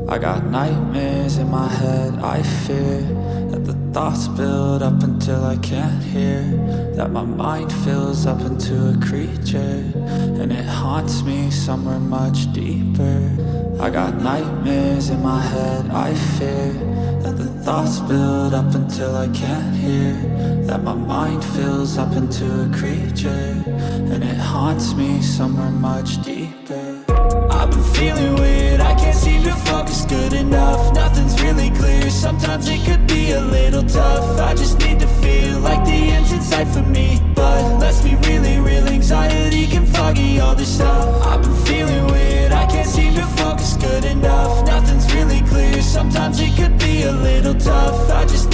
I got nightmares in my head, I fear that the thoughts build up until I can't hear, that my mind fills up into a creature, and it haunts me somewhere much deeper. I got nightmares in my head, I fear that the thoughts build up until I can't hear, that my mind fills up into a creature, and it haunts me somewhere much deeper. I've been feeling weird, I can't seem to focus good enough. Nothing's really clear, sometimes it could be a little tough. I just need to feel like the end's in sight for me, but let's be really real, anxiety can foggy all this stuff. I've been feeling weird, I can't seem to focus good enough. Nothing's really clear, sometimes it could be a little tough. I just